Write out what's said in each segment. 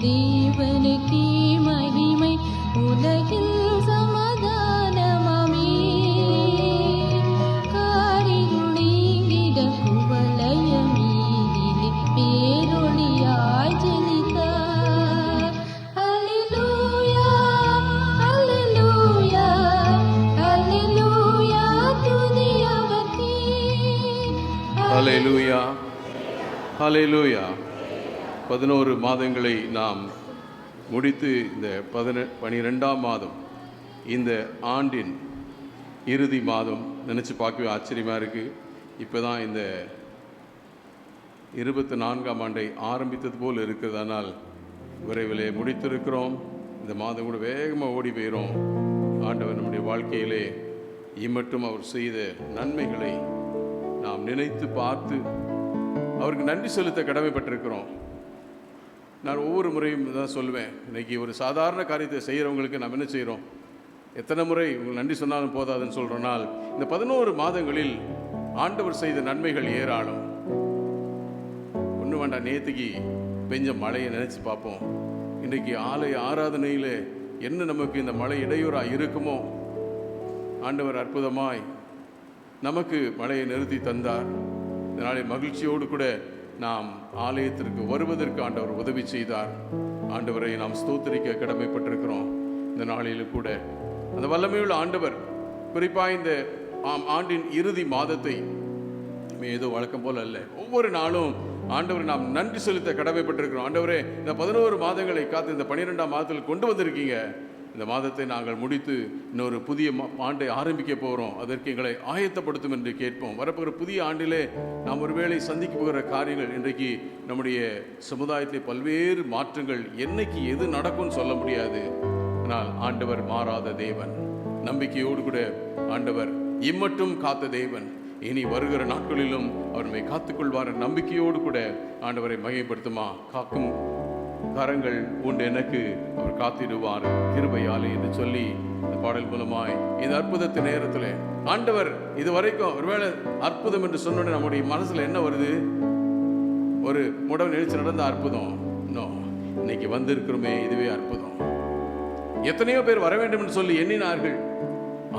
தேவனுக்கே மகிமை, உலகில் சமாதானமாமே. காரிருள் நீங்கிட குவலய மீதிலே பேரொளியாய் ஜனித்தார். அல்லேலூயா, அல்லேலூயா, அல்லேலூயா, துதி அவர்க்கே. ஹல்லேலூயா, ஹல்லேலூயா. 11 மாதங்களை நாம் முடித்து இந்த 12ஆம் மாதம், இந்த ஆண்டின் இறுதி மாதம். நினச்சி பார்க்கவே ஆச்சரியமாக இருக்குது. இப்போ தான் இந்த 24ஆம் ஆண்டை ஆரம்பித்தது போல் இருக்கிறதுனால் விரைவிலே முடித்திருக்கிறோம். இந்த மாதம் கூட வேகமாக ஓடி போயிடும். ஆண்டவர் நம்முடைய வாழ்க்கையிலே இம்மட்டும் அவர் செய்த நன்மைகளை நாம் நினைத்து பார்த்து அவருக்கு நன்றி செலுத்த கடமைப்பட்டிருக்கிறோம். நான் ஒவ்வொரு முறையும் தான் சொல்லுவேன், இன்றைக்கி ஒரு சாதாரண காரியத்தை செய்கிறவங்களுக்கு நாம் என்ன செய்கிறோம், எத்தனை முறை உங்களுக்கு நன்றி சொன்னாலும் போதாதுன்னு சொல்கிறோனால், இந்த 11 மாதங்களில் ஆண்டவர் செய்த நன்மைகள் ஏராளம். ஒன்றும் வேண்டாம், நேற்றுக்கு பெஞ்ச மழையை நினச்சி பார்ப்போம். இன்றைக்கி ஆலய ஆராதனையில் என்ன நமக்கு இந்த மழை இடையூறாக இருக்குமோ, ஆண்டவர் அற்புதமாய் நமக்கு மழையை நிறுத்தி தந்தார். இதனாலே மகிழ்ச்சியோடு கூட நாம் ஆலயத்திற்கு வருவதற்கு ஆண்டவர் உதவி செய்தார். ஆண்டவரை நாம் ஸ்தோத்திரிக்க கடமைப்பட்டிருக்கிறோம். இந்த நாளிலும் கூட அந்த வல்லமையுள்ள ஆண்டவர் குறிப்பாக இந்த ஆண்டின் இறுதி மாதத்தை ஏதோ வழக்கம் போல அல்ல, ஒவ்வொரு நாளும் ஆண்டவர் நாம் நன்றி செலுத்த கடமைப்பட்டிருக்கிறோம். ஆண்டவரே, இந்த 11 மாதங்களை காத்து இந்த 12ஆம் மாதத்தில் கொண்டு வந்திருக்கீங்க. இந்த மாதத்தை நாங்கள் முடித்து இன்னொரு புதிய ஆண்டை ஆரம்பிக்க போகிறோம். அதற்கு எங்களை ஆயத்தப்படுத்தும் என்று கேட்போம். வரப்போகிற புதிய ஆண்டிலே நாம் ஒருவேளை சந்திக்க போகிற காரியங்கள், இன்றைக்கு நம்முடைய சமுதாயத்தில் பல்வேறு மாற்றங்கள், என்னைக்கு எது நடக்கும்னு சொல்ல முடியாது. ஆனால் ஆண்டவர் மாறாத தேவன், நம்பிக்கையோடு கூட ஆண்டவர் இம்மட்டும் காத்த தேவன். இனி வருகிற நாட்களிலும் அவர் நம்மை காத்துக்கொள்வார். நம்பிக்கையோடு கூட ஆண்டவரை மகிமைப்படுத்துமா. காக்கும் கரங்கள் உண்டு எனக்கு, அவர் காத்திடுவார் கிருபையாலே என்று சொல்லி இந்த பாடல் மூலமாய் இந்த அற்புதத்தின் நேரத்தில் ஆண்டவர் இதுவரைக்கும் ஒருவேளை அற்புதம் என்று சொன்ன நம்முடைய மனசுல என்ன வருது, ஒரு முடம் நினைச்சு நடந்த அற்புதம். இன்னைக்கு வந்திருக்கிறோமே, இதுவே அற்புதம். எத்தனையோ பேர் வர வேண்டும் என்று சொல்லி எண்ணினார்கள்.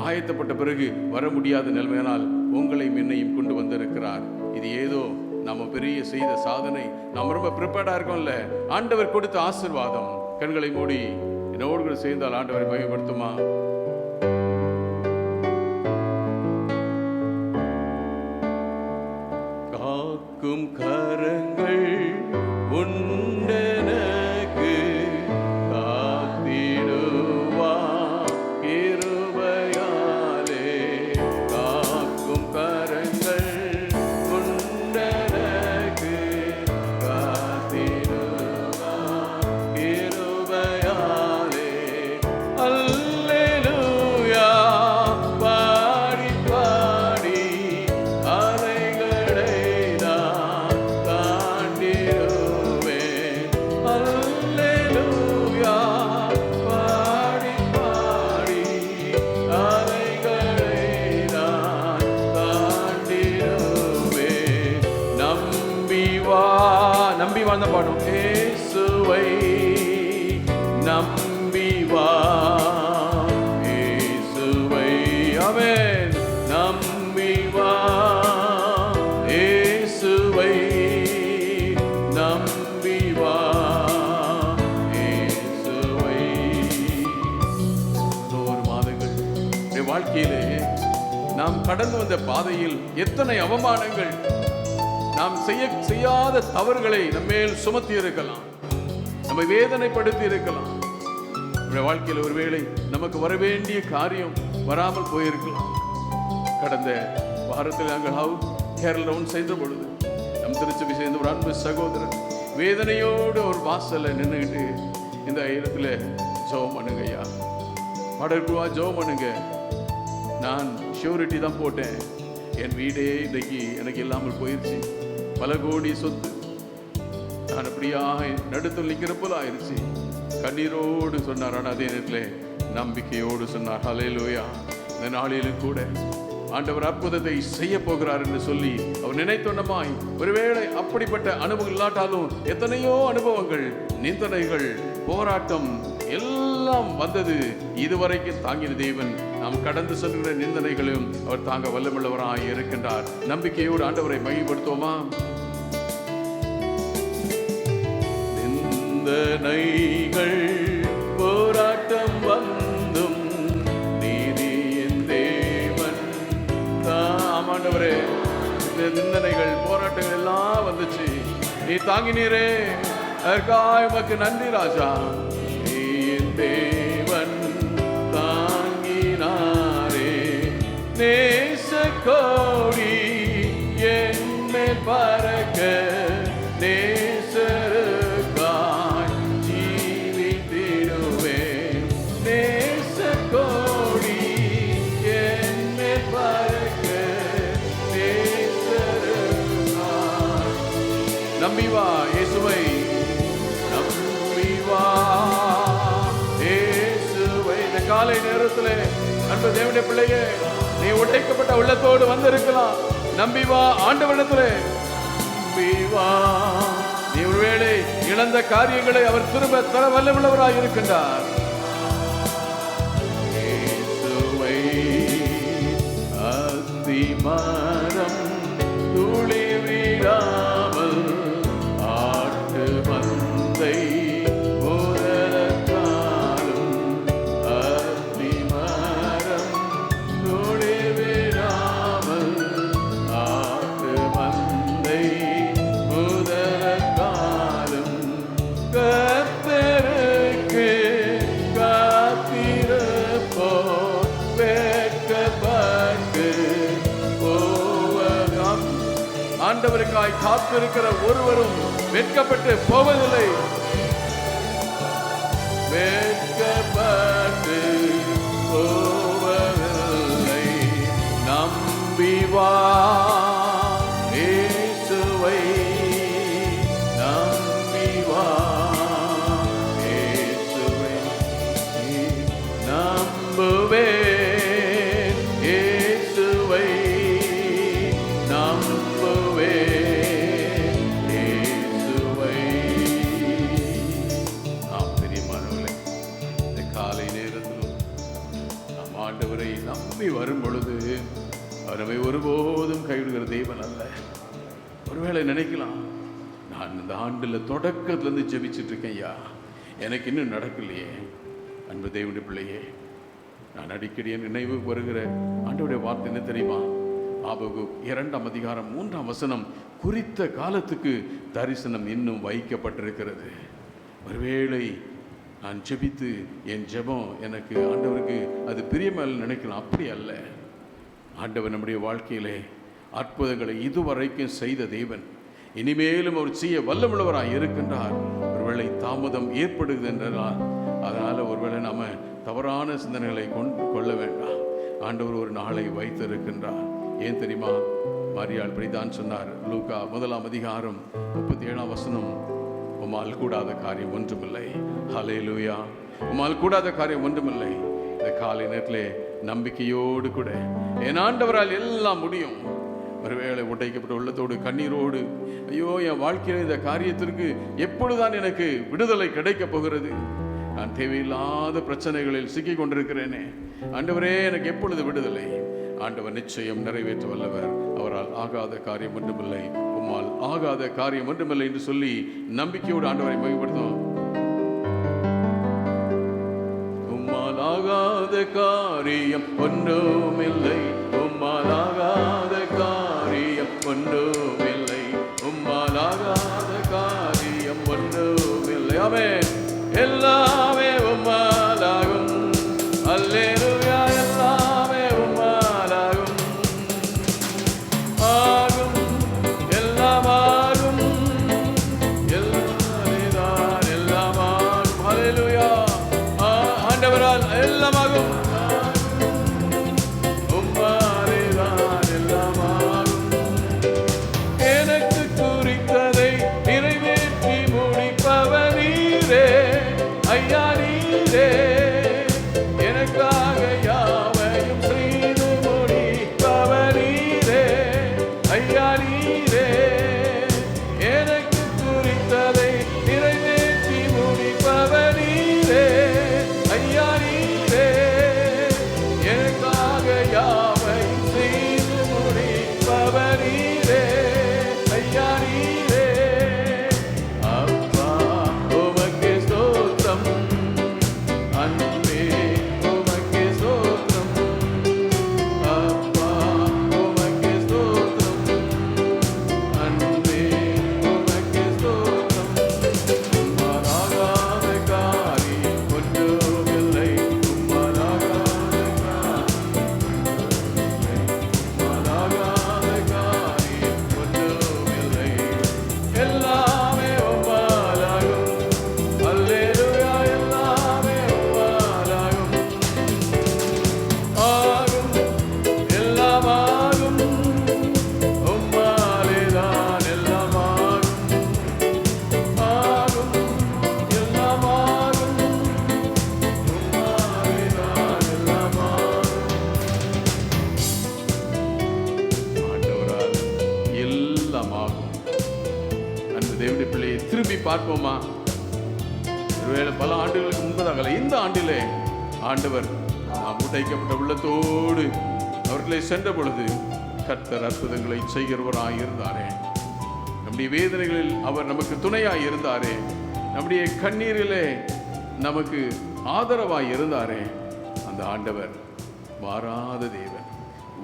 ஆயத்தப்பட்ட பிறகு வர முடியாத நிலைமையினால் உங்களையும் என்னையும் கொண்டு வந்திருக்கிறார். இது ஏதோ நம்ம பெரிய செய்த சாதனை, நம்ம ரொம்ப ப்ரிப்பேர்டா இருக்கோம்ல. ஆண்டவர் கொடுத்த ஆசீர்வாதம். கண்களை மூடி என்னோடு கூட சேர்ந்தால் ஆண்டவரை மகிமைப்படுத்துமா. காக்கும் கரங்கள் உண்டெனக்கு, காத்திடுவா கிருபையாலே. காக்கும் கரங்கள் உண்டெனக்கு, காத்திடுவா கிருபையாலே. அல்லேலூயா, பாடி பாடி அலைகளை நான் தாண்டிடுவேன். அல்லேலூயா, பாடி பாடி அலைகளை நான் தாண்டிடுவேன். நம்பி வாழ்ந்த பாடும் இயேசுவை நம்பி வா, இயேசுவை. ஆமென். நம்பி வா, இயேசுவை நம்பி வா, இயேசுவை. 11 மாதங்கள் வாழ்க்கையிலே நாம் கடந்து வந்த பாதையில் எத்தனை அவமானங்கள், நாம் செய்யாத தவறுகளை நம்மேல் சுமத்தி இருக்கலாம், நம்மை வேதனைப்படுத்தி இருக்கலாம். நம்முடைய வாழ்க்கையில் ஒருவேளை நமக்கு வர வேண்டிய காரியம் வராமல் போயிருக்கலாம். கடந்த வாரத்தில் நாங்கள் கேரள ரவுண்ட் சென்ற பொழுது நம் திருச்சபை சேர்ந்த ஒரு அன்பு சகோதரர் வேதனையோடு ஒரு வாசல்ல நின்றுகிட்டு, இந்த இடத்துல ஜெபம் பண்ணுங்க ஐயா, பாடற்குவா ஜெபம் பண்ணுங்க, நான் ஷூரிட்டி தான் போட்டேன், என் வீடே இன்றைக்கு எனக்கு இல்லாமல் போயிடுச்சு, பல கோடி சொத்து, நான் அப்படியாக நடுத்தல் நிற்கிற போல ஆயிடுச்சு. கண்ணீரோடு சொன்னார். ஆனால் அதே நேரத்தில் நம்பிக்கையோடு சொன்னார். ஹல்லேலூயா. இந்த நாளிலும் கூட ஆண்டவர் அற்புதத்தை செய்ய போகிறார் என்று சொல்லி அவர் நினைத்தோண்டமாய் ஒருவேளை அப்படிப்பட்ட அனுபவம் இல்லாட்டாலும் எத்தனையோ அனுபவங்கள், நிந்தனைகள், போராட்டம் எல்லாம் வந்தது. இதுவரைக்கும் தாங்கின தேவன் நாம் கடந்து செல்கிற நிந்தனைகளையும் அவர் தாங்க வல்லமுள்ளவராய் இருக்கின்றார். நம்பிக்கையோடு ஆண்டவரை மகிமைப்படுத்துவோமா? நிந்தனைகள் போராட்டம் வந்தும் நீதியின் தேவன் ஆண்டவரே, நிந்தனைகள் போராட்டங்கள் எல்லாம் வந்துச்சு, நீ தாங்கினீரே, அதற்காக உமக்கு நன்றி ராஜா. நீயின் தேவன் தாங்கினாரே, நேச கோடி என் மேல் பறக்க நேசருக்காய் ஜீவித்திடுவேன். நேச கோடி என் மேல் பறக்க நேசருக்காய். நம்பி வா இயேசுவை, நம்பி வா இயேசுவை. இந்த காலை நேரத்தில் அன்பு தேவனுடைய பிள்ளையே, நீ உடைக்கப்பட்ட உள்ளத்தோடு வந்திருக்கலாம். நம்பி வா ஆண்டவரிடத்திலே, நம்பி வா. நீ ஒருவேளை இழந்த காரியங்களை அவர் திரும்ப தர வல்லமுள்ளவராய் இருக்கின்றார். இயேசுவை அத்திமரம் துளிர் விடாமல் ஆட்டு மந்தை முதலத்தாலும் அத்திமரம் துளிர் விடாமல் ஆட்டு மந்தை முதலத்தாலும் கர்த்தருக்கு காத்திருப்போர் வெட்கப்பட்டு போவதாம். ஆண்டவருக்காய் காத்திருக்கிற ஒருவரும் வெட்கப்பட்டு போவதில்லை. வெட்கப்பட்டு போவதில்லை. நம்பி வா இயேசுவை, நம்பி வா இயேசுவை. நம்புவேன் இயேசுவை, நம்புவேன் இயேசுவை. நாம் பிரியமானவர்களே, இந்த காலை நேரத்திலும் நாம் ஆண்டவரை நம்பி வரும் பொழுது அவர் நம்மை ஒருபோதும் கைவிடுகிற தேவன் அல்ல. ஒருவேளை நினைக்கலாம், நான் இந்த ஆண்டுல தொடக்கத்திலிருந்து ஜெபிச்சுட்டு இருக்கேன், ஐயா எனக்கு இன்னும் நடக்கலையே. அன்பு தேவனுடைய பிள்ளையே, நான் அடிக்கடி என் நினைவுக்கு வருகிற ஆண்டவருடைய வார்த்தை என்ன தெரியுமா? ஆபகுக் 2:3 குறித்த காலத்துக்கு தரிசனம் இன்னும் வைக்கப்பட்டிருக்கிறது. ஒருவேளை நான் ஜெபித்து என் ஜெபம் எனக்கு ஆண்டவருக்கு அது பிரியமில்லை நினைக்கலாம். அப்படி அல்ல. ஆண்டவர் நம்முடைய வாழ்க்கையிலே அற்புதங்களை இதுவரைக்கும் செய்த தேவன் இனிமேலும் அவர் செய்ய வல்லமுள்ளவராய் இருக்கின்றார். ஒருவேளை தாமதம் ஏற்படுகிறது என்றால் அதனால் ஒருவேளை நம்ம தவறான சிந்தனைகளை கொள்ள வேண்டாம். ஆண்டவர் ஒரு நாளை வைத்திருக்கின்றார். ஏன் தெரியுமா? மரியாள் இப்படித்தான் சொன்னார். லூக்கா 1:37 உம்மால் கூடாத காரியம் ஒன்றுமில்லை. ஹல்லேலூயா. உம்மால் கூடாத காரியம் ஒன்றுமில்லை. இந்த காலை நேரத்திலே நம்பிக்கையோடு கூட என் ஆண்டவரால் எல்லாம் முடியும். ஒருவேளை உடைக்கப்பட்ட உள்ளத்தோடு கண்ணீரோடு, ஐயோ என் வாழ்க்கையில் இந்த காரியத்திற்கு எப்பொழுதுதான் எனக்கு விடுதலை கிடைக்கப் போகிறது, நான் தேவையில்லாத பிரச்சனைகளில் சிக்கிக் கொண்டிருக்கிறேனே, ஆண்டவரே எனக்கு எப்பொழுது விடுதலை? ஆண்டவர் நிச்சயம் நிறைவேற்ற வல்லவர். அவரால் ஆகாத காரியம் ஒன்றுமில்லை, உம்மால் ஆகாத காரியம் ஒன்றுமில்லை என்று சொல்லி நம்பிக்கையோடு ஆண்டவரை மகிமைப்படுத்தும். உம்மால் ஆகாத காரியம் ஒன்றுமில்லை, உம்மால் ஆகாத காரியம் ஒன்றுமில்லை, உம்மால் ஆகாத காரியம் ஒன்றுமில்லை. ஆமென். எல்லாமே உம்மாலாகும். அல்லேலூயா. எல்லாமே உம்மாலாகும். ஆகும், எல்லாம் ஆகும், எல்லாமேதான் எல்லாம் ஆகும். அல்லேலூயா. ஆண்டவரால் எல்லாம் ஆகும். உம்மாலேதான் எல்லாம் ஆகும். எனக்கு குறித்ததை நிறைவேற்றி முடிப்பவர் நீரே ஐயா. பார்ப்போமா? ஒருவேளை பல ஆண்டுகளுக்கு முன்பதாக இந்த ஆண்டிலே ஆண்டவர் நாம் உடைக்கப்பட்ட உள்ளத்தோடு அவர்களை சென்ற பொழுது கர்த்தர் அற்புதங்களை செய்கிறவராய் இருந்தாரே. நம்முடைய வேதனைகளில் அவர் நமக்கு துணையாய் இருந்தாரே. நம்முடைய கண்ணீரிலே நமக்கு ஆதரவாய் இருந்தாரே. அந்த ஆண்டவர் மாறாத தேவன்.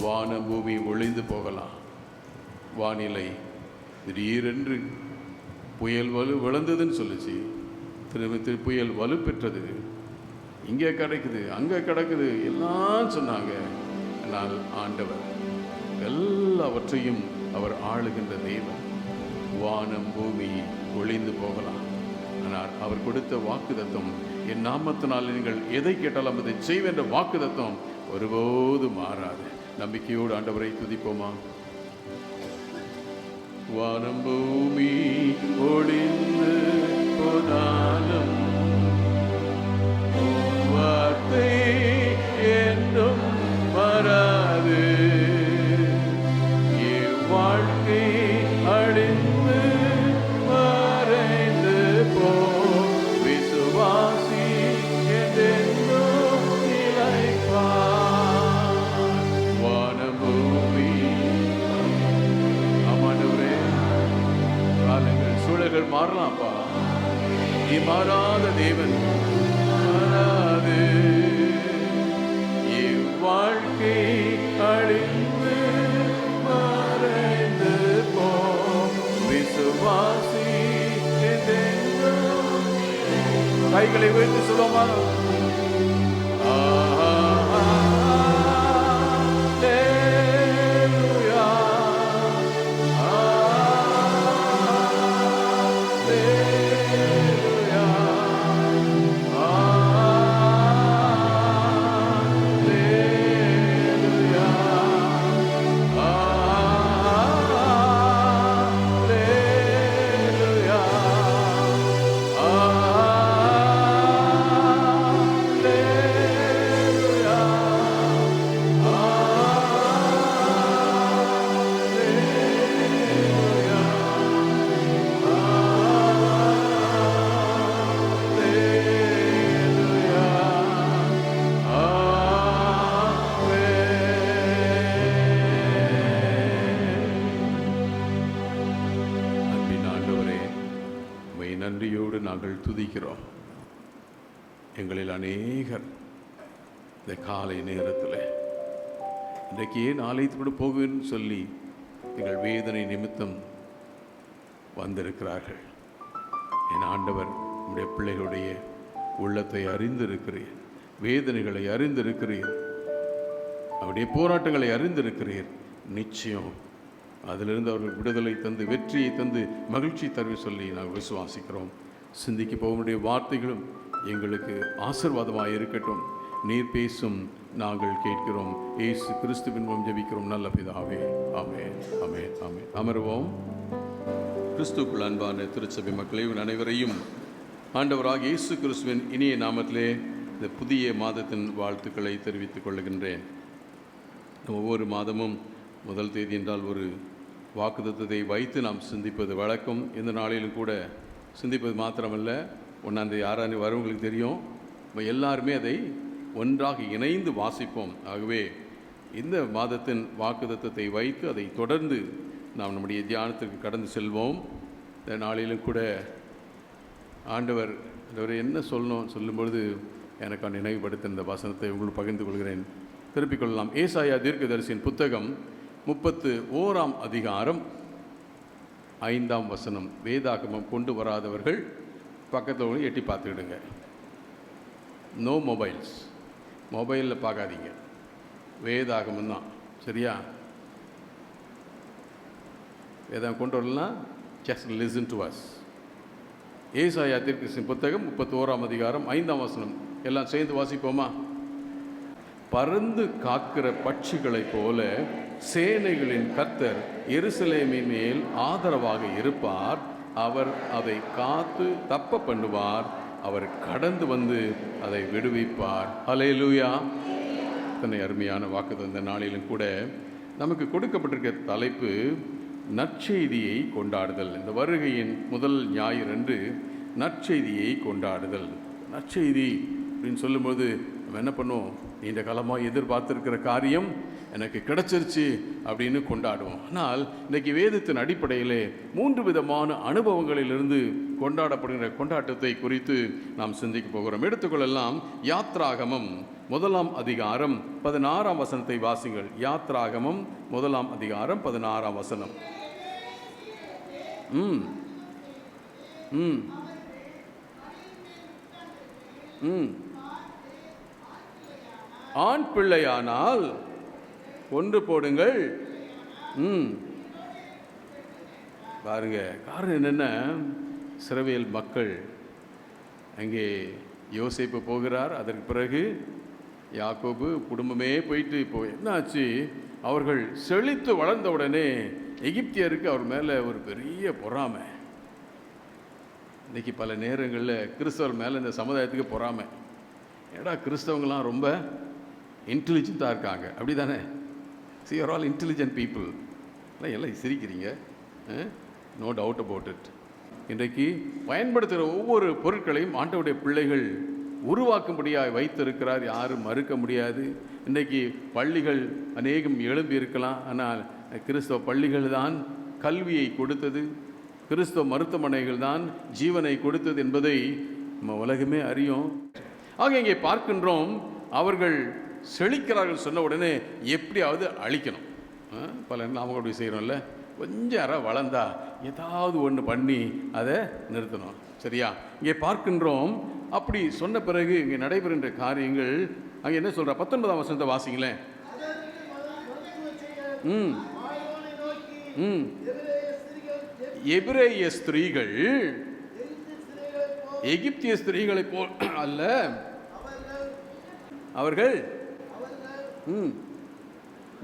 வானம் பூமி ஒளிந்து போகலாம், வானிலை திடீரென்று புயல் விழுந்ததுன்னு சொல்லுச்சு, திரும்ப புயல் வலுப்பெற்றது, இங்கே கிடைக்குது அங்கே கிடக்குது எல்லாம் சொன்னாங்க. ஆனால் ஆண்டவர் எல்லாவற்றையும் அவர் ஆளுகின்ற தேவன். வானம் பூமி ஒளிந்து போகலாம், ஆனால் அவர் கொடுத்த வாக்குத்தத்தம், என் நாமத்தினால் நீங்கள் எதை கேட்டாலும் அதை செய்வேன்ற வாக்குத்தத்தம் ஒருபோது மாறாது. நம்பிக்கையோடு ஆண்டவரை துதிப்போமா? வானம் பூமி ஒளிந்து போனாலும் வார்த்தை என்றும் மாறாது. வாழ்க்கை அழிந்து மறைந்து போ, விசுவாசி என்றென்றும் நிலைப்பார். வானம் பூமி ஆமாண்டவரே, காலங்கள் சூழல்கள் மாறலாம்ப்பா, நீ மாறாத தேவன். மாறாது இவ்வாழ்க்கை அழிந்து மறைந்து போ, விசுவாசி என்றென்றும். கைகளை உயர்த்தி சொல்லுமா? நன்றியோடு நாங்கள் துதிக்கிறோம். எங்களில் அநேகர் இந்த காலை நேரத்தில் இன்றைக்கு ஏன் ஆலயத்துக்கு போகுன்னு சொல்லி எங்கள் வேதனை நிமித்தம் வந்திருக்கிறார்கள். என் ஆண்டவர் உடைய பிள்ளைகளுடைய உள்ளத்தை அறிந்திருக்கிறீர், வேதனைகளை அறிந்திருக்கிறீர், அவருடைய போராட்டங்களை அறிந்திருக்கிறீர். நிச்சயம் அதிலிருந்து அவர்கள் விடுதலை தந்து வெற்றியை தந்து மகிழ்ச்சி தருவி சொல்லி நாங்கள் விசுவாசிக்கிறோம். சிந்திக்க போவனுடைய வார்த்தைகளும் எங்களுக்கு ஆசீர்வாதமாக இருக்கட்டும். நீர் பேசும் நாங்கள் கேட்கிறோம். இயேசு கிறிஸ்துவின் மூலம் ஜெபிக்கிறோம் நல்ல பிதாவே. ஆமென், ஆமென், ஆமென். அமர்வோம். கிறிஸ்துக்குள் அன்பான திருச்சபை மக்களை அனைவரையும் ஆண்டவராக இயேசு கிறிஸ்துவின் இனிய நாமத்திலே இந்த புதிய மாதத்தின் வாழ்த்துக்களை தெரிவித்துக் கொள்கின்றேன். ஒவ்வொரு மாதமும் முதல் தேதி என்றால் ஒரு வாக்குத்தத்தத்தை வைத்து நாம் சிந்திப்பது வழக்கம். இந்த நாளிலும் கூட சிந்திப்பது மாத்திரமல்ல, 1ஆம் தேதி 6ஆம் தேதி வரவங்களுக்கு தெரியும், நம்ம எல்லாருமே அதை ஒன்றாக இணைந்து வாசிப்போம். ஆகவே இந்த மாதத்தின் வாக்குத்தத்தத்தை வைத்து அதை தொடர்ந்து நாம் நம்முடைய தியானத்திற்கு கடந்து செல்வோம். இந்த நாளிலும் கூட ஆண்டவர் என்ன சொல்லும்பொழுது எனக்கு நினைவுபடுத்த இந்த வசனத்தை உங்களுக்கு பகிர்ந்து கொள்கிறேன். திருப்பிக் கொள்ளலாம். ஏசாயா தீர்க்கதரிசியின் புத்தகம் 31ஆம் அதிகாரம் 5ஆம் வசனம். வேதாகமம் கொண்டு வராதவர்கள் பக்கத்தில் எட்டி பார்த்துக்கிடுங்க. நோ மொபைல்ஸ், மொபைலில் பார்க்காதீங்க, வேதாகமம் தான், சரியா? வேதாகம் கொண்டு வரலாம், ஜஸ்ட் லிசன் டு அஸ். ஏசாயா தீர்க்கதரிசியின் புத்தகம் 31ஆம் அதிகாரம் 5ஆம் வசனம். எல்லாம் சேர்ந்து வாசிப்போமா? பறந்து காக்கிற பட்சிகளைப் போல சேனைகளின் கர்த்தர் எருசலேமின் மேல் ஆதரவாக இருப்பார். அவர் அதை காத்து தப்ப பண்ணுவார். அவர் கடந்து வந்து அதை விடுவிப்பார். ஹல்லேலூயா. இத்தனை அருமையான வாக்கு தந்த நாளிலும் கூட நமக்கு கொடுக்கப்பட்டிருக்க தலைப்பு நற்செய்தியை கொண்டாடுதல். இந்த வருகையின் முதல் ஞாயிறன்று நற்செய்தியை கொண்டாடுதல். நற்செய்தி அப்படின்னு சொல்லும்போது நம்ம என்ன பண்ணுவோம்? நீண்ட காலமாக எதிர்பார்த்திருக்கிற காரியம் எனக்கு கிடைச்சிருச்சு அப்படின்னு கொண்டாடுவோம். ஆனால் இன்றைக்கி வேதத்தின் அடிப்படையிலே 3 விதமான அனுபவங்களிலிருந்து கொண்டாடப்படுகிற கொண்டாட்டத்தை குறித்து நாம் சிந்திக்க போகிறோம். எடுத்துக்கொள்ளலாம். யாத்ராகமம் 1ஆம் அதிகாரம் 16ஆம் வசனத்தை வாசிங்கள். யாத்ராகமம் 1ஆம் அதிகாரம் 16ஆம் வசனம். ம் ம் ம் ஆண் பிள்ளையானால் கொன்று போடுங்கள். பாருங்க, காரணம் என்னென்ன? இஸ்ரவேல் மக்கள் அங்கே யோசேப்பு போகிறார். அதற்கு பிறகு யாக்கோபு குடும்பமே போயிட்டு இப்போ என்னாச்சு? அவர்கள் செழித்து வளர்ந்த உடனே எகிப்தியருக்கு அவர் மேலே ஒரு பெரிய பொறாமை. இன்றைக்கி பல நேரங்களில் கிறிஸ்தவர் மேலே இந்த சமுதாயத்துக்கு பொறாமை. ஏடா கிறிஸ்தவங்களாம் ரொம்ப இன்டெலிஜென்ட்டாக இருக்காங்க, அப்படி தானே? See, you are all intelligent people. எல்லாம் சிரிக்கிறீங்க. No doubt about it. இன்றைக்கு பயன்படுத்துகிற ஒவ்வொரு பொருட்களையும் ஆண்டவருடைய பிள்ளைகள் உருவாக்கும்படியாக வைத்திருக்கிறார். யாரும் மறுக்க முடியாது. இன்றைக்கி பள்ளிகள் அநேகம் எழும்பி இருக்கலாம். ஆனால் கிறிஸ்தவ பள்ளிகள் தான் கல்வியை கொடுத்தது, கிறிஸ்தவ மருத்துவமனைகள் தான் ஜீவனை கொடுத்தது என்பதை நம்ம உலகமே அறியும். ஆக இங்கே பார்க்கின்றோம், அவர்கள் செழிக்கிறார்கள் சொன்ன உடனே எப்படியாவது அழிக்கணும். பல நாம அப்படி செய்கிறோம்ல, கொஞ்சம் யாராவது வளர்ந்தா ஏதாவது ஒன்று பண்ணி அதை நிறுத்தணும். சரியா? இங்கே பார்க்கின்றோம். அப்படி சொன்ன பிறகு இங்கே நடைபெறுகின்ற காரியங்கள் அங்கே என்ன சொல்கிற? 19ஆம் வசனத்தை வாசிங்களேன். எபிரேய ஸ்திரீகள் எகிப்திய ஸ்திரீகளை போல் அல்ல, அவர்கள்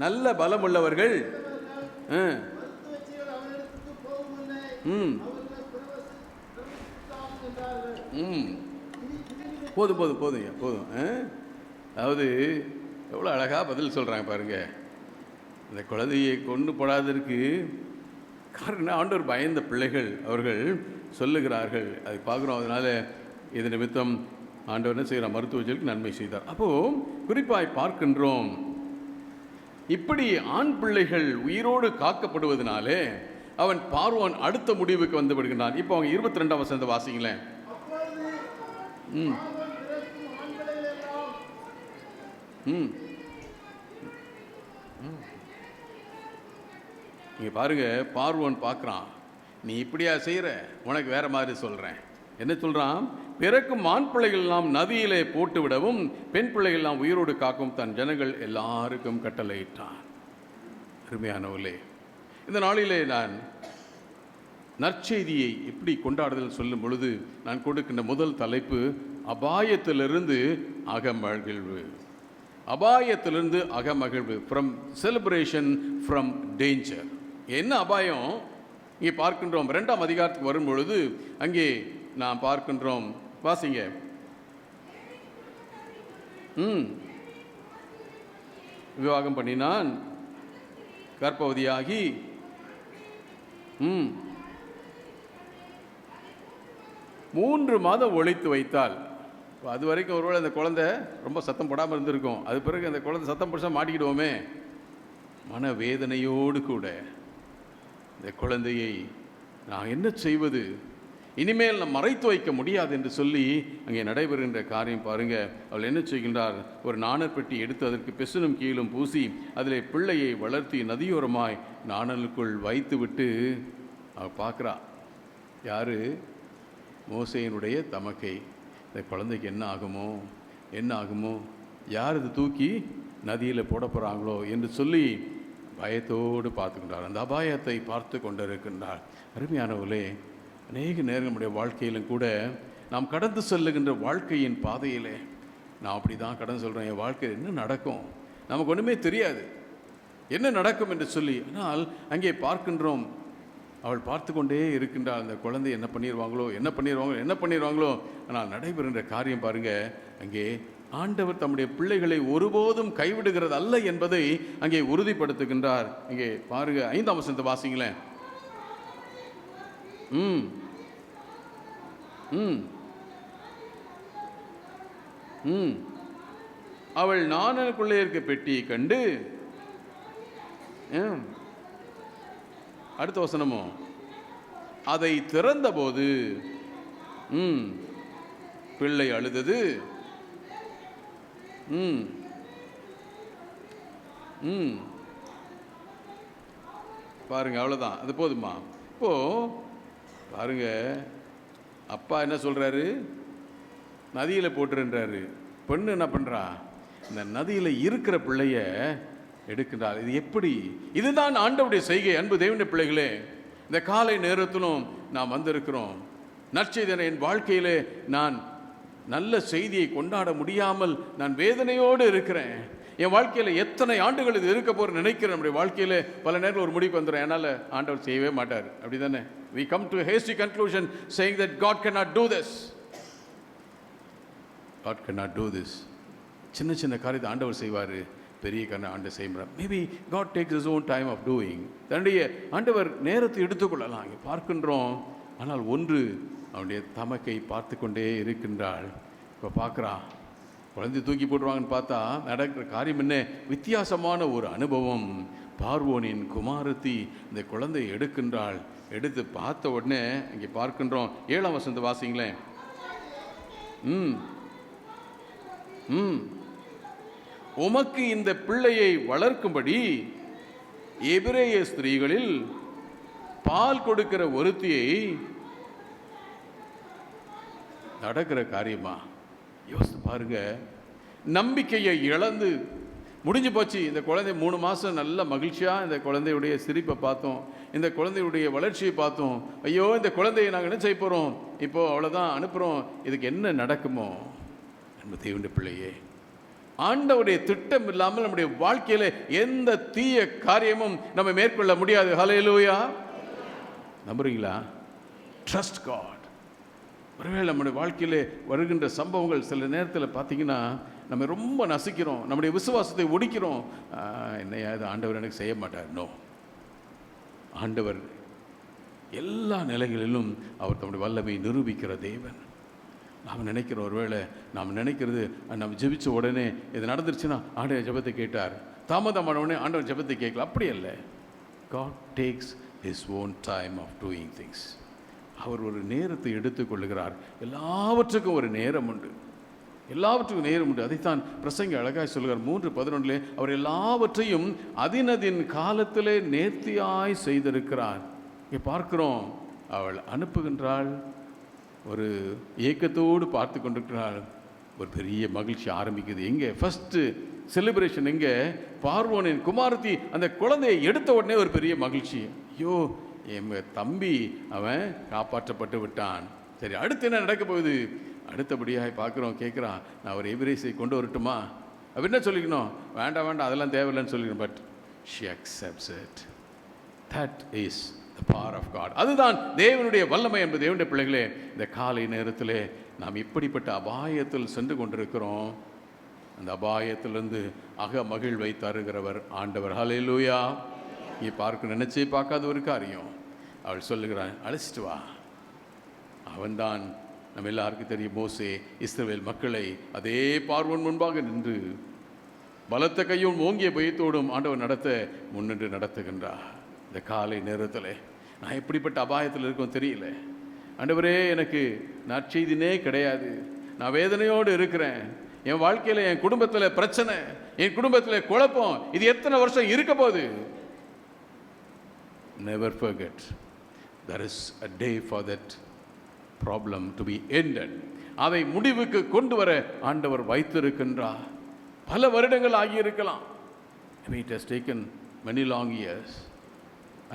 நல்ல பலம் உள்ளவர்கள். போதும் போதும் போதும் போதும். அதாவது எவ்வளோ அழகாக பதில் சொல்கிறாங்க பாருங்க. இந்த குழந்தையை கொண்டு போடாததற்கு காரணம் ஆண்டவர் பயந்த பிள்ளைகள் அவர்கள் சொல்லுகிறார்கள். அதை பார்க்குறோம். அதனால் இது நிமித்தம் ஆண்டவர் என்ன செய்கிறார்? மருத்துவர்களுக்கு நன்மை செய்தார். அப்போது குறிப்பாய் பார்க்கின்றோம், இப்படி ஆண் பிள்ளைகள் உயிரோடு காக்கப்படுவதனாலே அவன் பார்வோன் அடுத்த முடிவுக்கு வந்து விடுகின்றான். இப்போ அவங்க 22ஆம் வசனத்தை வாசிங்களேன். இங்கே பாருங்க, பார்வோன் பார்க்குறான், நீ இப்படியா செய்கிற, உனக்கு வேற மாதிரி சொல்கிறேன். என்ன சொல்கிறான்? பிறக்கும் ஆண் பிள்ளைகள் எல்லாம் நதியிலே போட்டு விடவும் பெண் பிள்ளைகள் எல்லாம் உயிரோடு காக்கும் தன் ஜனங்கள் எல்லாருக்கும் கட்டளையிட்டான். அருமையானவர்களே, இந்த நாளிலே நான் நற்செய்தியை எப்படி கொண்டாடுதல் சொல்லும் பொழுது நான் கொடுக்கின்ற முதல் தலைப்பு அபாயத்திலிருந்து அகமகிழ்வு. அபாயத்திலிருந்து அகமகிழ்வு. From celebration from danger. என்ன அபாயம்? இங்கே பார்க்கின்றோம். 2ஆம் அதிகாரத்துக்கு வரும் பொழுது அங்கே நாம் பார்க்கின்றோம். வாசிங்க. விவாகம் பண்ணினான், கர்ப்பவதியாகி 3 மாதம் ஒழித்து வைத்தாள். அது வரைக்கும் ஒருவேளை அந்த குழந்தை ரொம்ப சத்தம் போடாமல் இருந்திருக்கும். அது பிறகு அந்த குழந்தை சத்தம் பிடிச்சா மாட்டிக்கிடுவோமே. மனவேதனையோடு கூட இந்த குழந்தையை நான் என்ன செய்வது, இனிமேல் நாம் மறைத்து வைக்க முடியாது என்று சொல்லி அங்கே நடைபெறுகின்ற காரியம் பாருங்க. அவள் என்ன செய்கின்றார்? ஒரு நாணற்பெட்டி எடுத்து அதற்கு பெசனும் கீழும் பூசி அதில் பிள்ளையை வளர்த்தி நதியோரமாய் நாணலுக்குள் வைத்து விட்டு அவள் பார்க்குறா. யார்? மோசேயினுடைய தமக்கை. இந்த குழந்தைக்கு என்ன ஆகுமோ என்ன ஆகுமோ, யார் இது தூக்கி நதியில் போட போகிறாங்களோ என்று சொல்லி பயத்தோடு பார்த்துக்கின்றார். அந்த அபாயத்தை பார்த்து கொண்டிருக்கின்றார். அருமையானவர்களே, அநேக நேரம் நம்முடைய வாழ்க்கையிலும் கூட நாம் கடந்து செல்லுகின்ற வாழ்க்கையின் பாதையிலே நான் அப்படி தான் கடந்து சொல்கிறேன். என் வாழ்க்கையில் என்ன நடக்கும் நமக்கு ஒன்றுமே தெரியாது, என்ன நடக்கும் என்று சொல்லி. ஆனால் அங்கே பார்க்கின்றோம், அவள் பார்த்து கொண்டே இருக்கின்றாள். அந்த குழந்தை என்ன பண்ணிடுவாங்களோ. ஆனால் நடைபெறுகின்ற காரியம் பாருங்கள். அங்கே ஆண்டவர் தம்முடைய பிள்ளைகளை ஒருபோதும் கைவிடுகிறது அல்ல என்பதை அங்கே உறுதிப்படுத்துகின்றார். இங்கே பாருங்க, 5ஆம் வசனத்தை வாசிங்களேன். ம் ம் ம் அவள் நாணனுக்குள்ளே இருக்க பெட்டியை கண்டு, அடுத்த வசனமோ, அதை திறந்தபோது பிள்ளை அழுதது. பாருங்க, அவ்வளோதான், அது போதுமா? இப்போ பாருங்க, அப்பா என்ன சொல்றாரு? நதியில் போட்டுருன்றாரு. பெண்ணு என்ன பண்றா? இந்த நதியில் இருக்கிற பிள்ளைய எடுக்கின்றார். இது எப்படி? இதுதான் ஆண்டவருடைய செய்கை. அன்பு தேவனுடைய பிள்ளைகளே, இந்த காலை நேரத்திலும் நாம் வந்திருக்கிறோம். நற்செய்தியை என் வாழ்க்கையிலே நான் நல்ல செய்தியை கொண்டாட முடியாமல் நான் வேதனையோடு இருக்கிறேன். என் வாழ்க்கையில் எத்தனை ஆண்டுகள் இது இருக்க போகிற நினைக்கிறேன். நம்முடைய வாழ்க்கையில் பல நேரத்தில் ஒரு முடிவுக்கு வந்துடும், என்னால் ஆண்டவர் செய்யவே மாட்டார். அப்படி தானே? we come to a hasty conclusion saying that God cannot do this. God cannot do this. சின்ன சின்ன காரியத்தை ஆண்டவர் செய்வார், பெரிய காரணம் ஆண்டவர் செய்கிறார். Maybe God takes his own time of doing. தன்னுடைய ஆண்டவர் நேரத்தை எடுத்துக்கொள்ளலாம். இங்கே பார்க்கின்றோம். ஆனால் ஒன்று, அவனுடைய தமக்கை பார்த்து கொண்டே இருக்கின்றாள். இப்போ பார்க்குறா, குழந்தை தூக்கி போட்டுருவாங்கன்னு பார்த்தா நடக்கிற காரியம் என்ன? வித்தியாசமான ஒரு அனுபவம். பார்வோனின் குமாரத்தி இந்த குழந்தையை எடுக்கின்றாள். எடுத்து பார்த்த உடனே இங்கே பார்க்கின்றோம். 7ஆம் வசனத்தை வாசிங்களேன். உமக்கு இந்த பிள்ளையை வளர்க்கும்படி எபிரேய ஸ்திரீகளில் பால் கொடுக்கிற ஒருத்தியை, நடக்கிற காரியமா? யோசித்து பாருங்க. நம்பிக்கையை இழந்து முடிஞ்சு போச்சு. இந்த குழந்தை 3 மாதம் நல்ல மகிழ்ச்சியாக இந்த குழந்தையுடைய சிரிப்பை பார்த்தோம், இந்த குழந்தையுடைய வளர்ச்சியை பார்த்தோம். ஐயோ, இந்த குழந்தையை நாங்கள் என்ன செய்ய போகிறோம்? இப்போ அவ்வளோதான், அனுப்புகிறோம். இதுக்கு என்ன நடக்குமோ? நம்ம தேவனுடைய பிள்ளையே, ஆண்டவருடைய திட்டம் இல்லாமல் நம்முடைய வாழ்க்கையில் எந்த தீய காரியமும் நம்ம மேற்கொள்ள முடியாது. ஹல்லேலூயா. நம்புறீங்களா? Trust God. ஒருவேளை நம்முடைய வாழ்க்கையில் வருகின்ற சம்பவங்கள் சில நேரத்தில் பார்த்தீங்கன்னா நம்ம ரொம்ப நசிக்கிறோம், நம்முடைய விசுவாசத்தை ஒடிக்கிறோம். என்னையா இது ஆண்டவர் எனக்கு செய்ய மாட்டார்? நோ, ஆண்டவர் எல்லா நிலைகளிலும் அவர் தம்முடைய வல்லமை நிரூபிக்கிற தேவன். நாம் நினைக்கிறோம், ஒருவேளை நாம் நினைக்கிறது நம்ம ஜெபிச்ச உடனே இது நடந்துருச்சுன்னா ஆண்டவர் ஜெபத்தை கேட்டார், தாமதமான உடனே ஆண்டவர் ஜெபத்தை கேட்கல. அப்படி அல்ல. God takes his own time of doing things. அவர் ஒரு நேரத்தை எடுத்துக்கொள்ளுகிறார். எல்லாவற்றுக்கும் ஒரு நேரம் உண்டு, எல்லாவற்றுக்கும் நேரம் உண்டு. அதைத்தான் பிரசங்கி அழகாய் சொல்கிறார். 3:11 அவர் எல்லாவற்றையும் அதினதின் காலத்திலே நேர்த்தியாய் செய்திருக்கிறார். இங்கே பார்க்கிறோம், அவள் அனுப்புகின்றாள், ஒரு ஏக்கத்தோடு பார்த்து கொண்டிருக்கிறாள். ஒரு பெரிய மகிழ்ச்சி ஆரம்பிக்குது. எங்கே ஃபஸ்ட்டு செலிப்ரேஷன்? எங்கே? பார்வோனின் குமாரத்தி அந்த குழந்தையை எடுத்த உடனே ஒரு பெரிய மகிழ்ச்சி. ஐயோ, எங்கள் தம்பி அவன் காப்பாற்றப்பட்டு விட்டான். சரி, அடுத்து என்ன நடக்க போகுது? அடுத்தபடியாக பார்க்குறோம், கேட்குறான், நான் ஒரு எபிரேஸை கொண்டு வரட்டுமா? அப்போ என்ன சொல்லிக்கணும்? வேண்டாம் வேண்டாம், அதெல்லாம் தேவையில்லைன்னு சொல்லிக்கணும். But she accepts it. That is the power of God. அதுதான் தேவனுடைய வல்லமை என்பது. தேவனுடைய பிள்ளைகளே, இந்த காலை நேரத்தில் நாம் இப்படிப்பட்ட அபாயத்தில் சென்று கொண்டிருக்கிறோம். அந்த அபாயத்திலிருந்து அக மகிழ்வை தருகிறவர் ஆண்டவர். ஹல்லேலூயா. நீ பார்க்க நினைச்சே பார்க்காத ஒரு காரியம். அவள் சொல்லுகிறான், அழைச்சிட்டு வா. அவன்தான் நம்ம எல்லாருக்கும் தெரியும், மோசே இஸ்ரவேல் மக்களை அதே பார்வோன் முன்பாக நின்று பலத்த கையும் ஓங்கிய பயத்தோடும் ஆண்டவர் நடத்த முன்னின்று நடத்துகின்றார். இந்த காலை நேரத்தில் நான் எப்படிப்பட்ட அபாயத்தில் இருக்கோம் தெரியல. ஆண்டவரே, எனக்கு நற்செய்தினே கிடையாது, நான் வேதனையோடு இருக்கிறேன், என் வாழ்க்கையில் என் குடும்பத்தில் பிரச்சனை, என் குடும்பத்தில் குழப்பம், இது எத்தனை வருஷம் இருக்க போகுது? Never forget, there is a day for that problem to be ended. அதை முடிவுக்கு கொண்டு வர ஆண்டவர் வைத்திருக்கின்றார். பல வருடங்கள் ஆகியிருக்கலாம். It has taken many long years.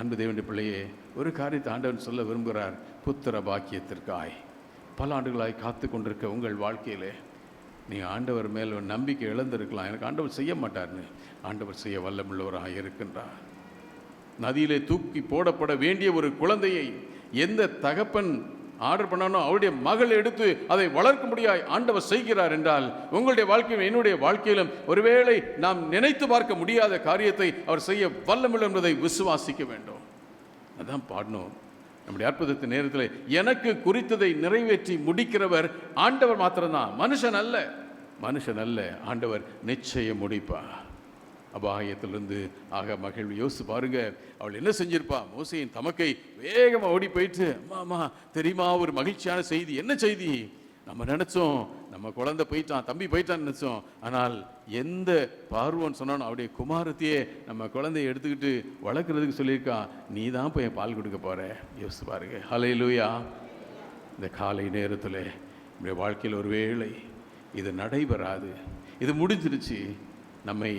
அன்பு தேவனுடைய பிள்ளையே, ஒரு காரியத்தை ஆண்டவன் சொல்ல விரும்புகிறார். புத்திர பாக்கியத்திற்காய் பல ஆண்டுகளாய் காத்து கொண்டிருக்க உங்கள் வாழ்க்கையிலே நீங்கள் ஆண்டவர் மேல் நம்பிக்கை இழந்திருக்கலாம். எனக்கு ஆண்டவர் செய்ய மாட்டார்னு. ஆண்டவர் செய்ய வல்லமுள்ளவராக இருக்கின்றார். நதியிலே தூக்கி போடப்பட வேண்டிய ஒரு குழந்தையை எந்த தகப்பன் ஆர்டர் பண்ணானோ அவருடைய மகள் எடுத்து அதை வளர்க்கும்படியாய் ஆண்டவர் செய்கிறார் என்றால், உங்களுடைய வாழ்க்கையிலும் என்னுடைய வாழ்க்கையிலும் ஒருவேளை நாம் நினைத்து பார்க்க முடியாத காரியத்தை அவர் செய்ய வல்லமுள்ள என்பதை விசுவாசிக்க வேண்டும். அதான் பாடணும், நம்முடைய அற்புதத்தின் நேரத்தில் எனக்கு குறித்ததை நிறைவேற்றி முடிக்கிறவர் ஆண்டவர் மாத்திரம்தான், மனுஷன் அல்ல. மனுஷன் அல்ல, ஆண்டவர் நிச்சயம் முடிப்பார். அபாயத்திலிருந்து ஆக மகிழ்வு. யோசிச்சு பாருங்க, அவள் என்ன செஞ்சிருப்பா? மோசையின் தமக்கை வேகமாக ஓடி போயிட்டு, அம்மா தெரியுமா ஒரு மகிழ்ச்சியான செய்தி. என்ன செய்தி? நம்ம நினைச்சோம் நம்ம குழந்தை போயிட்டான், தம்பி போயிட்டான்னு நினைச்சோம். ஆனால் எந்த பார்வோன்னு சொன்னாலும் அவருடைய குமாரத்தையே நம்ம குழந்தைய எடுத்துக்கிட்டு வளர்க்குறதுக்கு சொல்லியிருக்கான். நீ தான் போய் பால் கொடுக்க போற. யோசிச்சு பாருங்க. ஹல்லேலூயா. இந்த காலை நேரத்தில் நம்முடைய வாழ்க்கையில் ஒரு வேளை இது நடைபெறாது, இது முடிஞ்சிருச்சு, நம்மை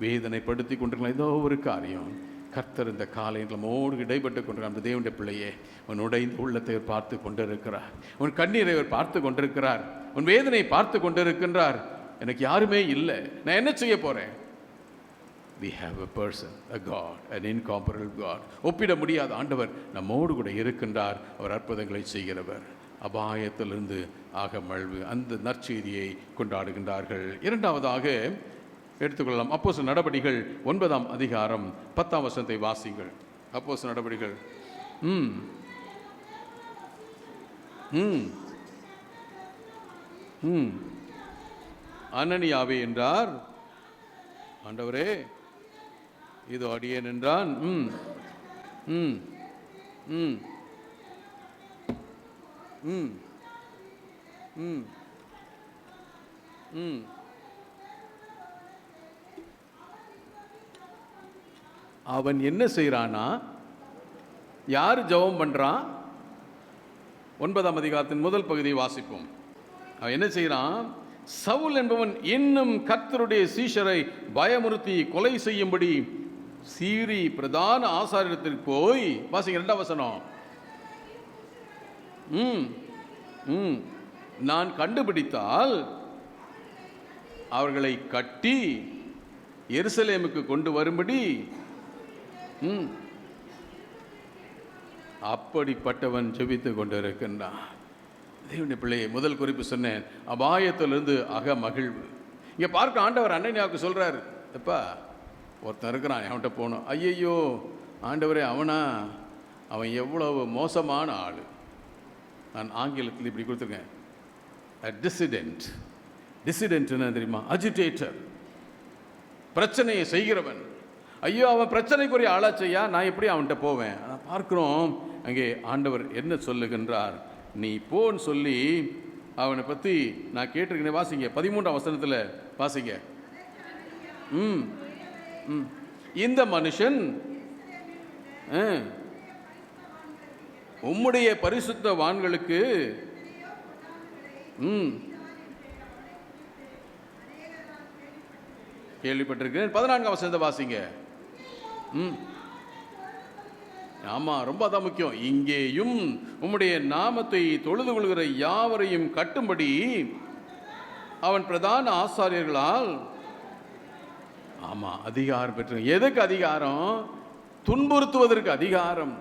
வேதனைப்படுத்தி கொண்டிருக்கலாம் ஏதோ ஒரு காரியம். கர்த்தர் இந்த காலையில் நம்மோடு இடைப்பட்டு கொண்டிருக்கிறார். அந்த தேவனுடைய பிள்ளையே, உன் உடைந்த உள்ளத்தை பார்த்து கொண்டிருக்கிறார், உன் கண்ணீரை அவர் பார்த்து கொண்டிருக்கிறார், உன் வேதனையை பார்த்து கொண்டிருக்கின்றார். எனக்கு யாருமே இல்லை, நான் என்ன செய்ய போறேன்? We have a person, a God, an incomparable God. ஒப்பிட முடியாத ஆண்டவர் நம்மோடு கூட இருக்கின்றார். அவர் அற்புதங்களை செய்கிறவர். அபாயத்திலிருந்து ஆக மழ்வு அந்த நற்செய்தியை கொண்டாடுகின்றார்கள். இரண்டாவதாக எடுத்துக்கொள்ளலாம். அப்போஸ்தலர் நடபடிகள் 9ஆம் அதிகாரம் 10ஆம் வசனத்தை வாசிங்கள். அப்போஸ்தலர் நடபடிகள் அனனியாவே என்றார். ஆண்டவரே இதோ அடியேன் என்றான். அவன் என்ன செய்கிறானா? யார் ஜெபம் பண்ணுறான்? 9ஆம் அதிகாரத்தின் முதல் பகுதியை வாசிப்போம். அவன் என்ன செய்கிறான்? சவுல் என்பவன் இன்னும் கர்த்தருடைய சீஷரை பயமுறுத்தி கொலை செய்யும்படி சீரி பிரதான ஆசாரியத்திற்கு போய், வாசிங்க 2ஆம் வசனம். நான் கண்டுபிடித்தால் அவர்களை கட்டி எருசலேமுக்கு கொண்டு வரும்படி அப்படிப்பட்டவன் ஜெபித்து கொண்டிருக்கின்றான். தேவனுடைய பிள்ளையை முதல் குறிப்பு சொன்னேன், அபாயத்திலிருந்து அக மகிழ்வு. இங்கே பார்க்க ஆண்டவர் அனனியாவுக்கு சொல்றாரு, எப்பா ஒருத்தன் இருக்கிறான், அவன்கிட்ட போகணும். ஐயையோ ஆண்டவரே, அவன் எவ்வளவு மோசமான ஆள். நான் ஆங்கிலத்தில் இப்படி கொடுத்துருக்கேன், டிசிடென்ட் என்ன தெரியுமா? அஜிடேட்டர், பிரச்சனையை செய்கிறவன். ஐயோ அவன் பிரச்சனைக்குரிய ஆளாச்சையா, நான் எப்படி அவன்கிட்ட போவேன்? பார்க்கிறோம் அங்கே ஆண்டவர் என்ன சொல்லுகின்றார்? நீ போன்னு சொல்லி அவனை பற்றி நான் கேட்டிருக்கேன். வாசிங்க 13ஆம் வசனத்தில் வாசிங்க. இந்த மனுஷன் உம்முடைய பரிசுத்த வான்களுக்கு கேள்விப்பட்டிருக்கிறேன். 14ஆம் வசனத்தை வாசிங்க. ஆமா, ரொம்ப அதான் முக்கியம். இங்கேயும் உம்முடைய நாமத்தை தொழுது கொள்கிற யாவரையும் கட்டும்படி அவன் பிரதான ஆசாரியர்களால் அதிகாரம் பெற்று. எதுக்கு அதிகாரம்? துன்புறுத்துவதற்கு அதிகாரம்,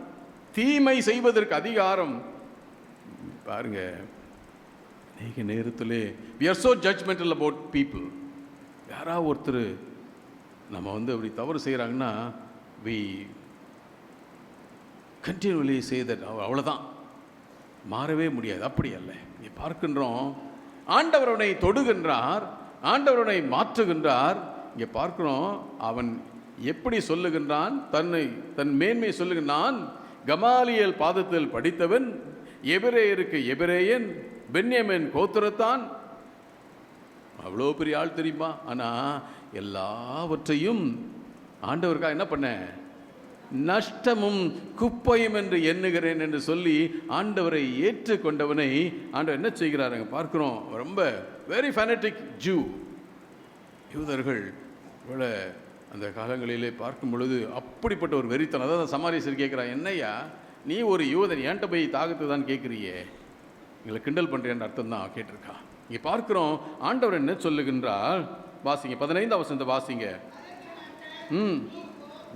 தீமை செய்வதற்கு அதிகாரம். பாருங்க, நீங்க நேரத்திலே we are so judgmental about people. யாராவது ஒருத்தர் நம்ம அப்படி தவறு செய்கிறாங்கன்னா we continually say that அவ்வளோதான், மாறவே முடியாது. அப்படி அல்ல. நீ பார்க்கின்றோம், ஆண்டவரனை தொடுகின்றார், ஆண்டவரனை மாற்றுகின்றார். இங்கே பார்க்கிறோம் அவன் எப்படி சொல்லுகின்றான், தன் மேன்மை சொல்லுகின்றான். கமாலியல் பாதத்தில் படித்தவன், எபிரேயருக்கு எபிரேயன், பென்யமின் கோத்திரத்தான். அவ்வளோ பெரிய ஆள் தெரியுமா? ஆனால் எல்லாவற்றையும் ஆண்டவருக்காக என்ன பண்ண? நஷ்டமும் குப்பையும் என்று எண்ணுகிறேன் என்று சொல்லி ஆண்டவரை ஏற்றுக்கொண்டவனை ஆண்டவர் என்ன செய்கிறாருங்க பார்க்கிறோம். ரொம்ப வெரி ஃபேனட்டிக் ஜூ. யூதர்கள் இவ்வளோ அந்த காலங்களிலே பார்க்கும் பொழுது அப்படிப்பட்ட ஒரு வெறித்தனம். அதாவது சமாரியசர் கேட்குறான், என்னையா நீ ஒரு யூதன் என்கிட்ட போய் தாகத்து தான் கேட்குறியே, எங்களை கிண்டல் பண்ணுறேன்னு அர்த்தம் தான் கேட்டிருக்கா. இங்கே பார்க்கிறோம் ஆண்டவர் என்ன சொல்லுகின்றார். வாசிங்க 15ஆம் வசனத்தை வாசிங்க.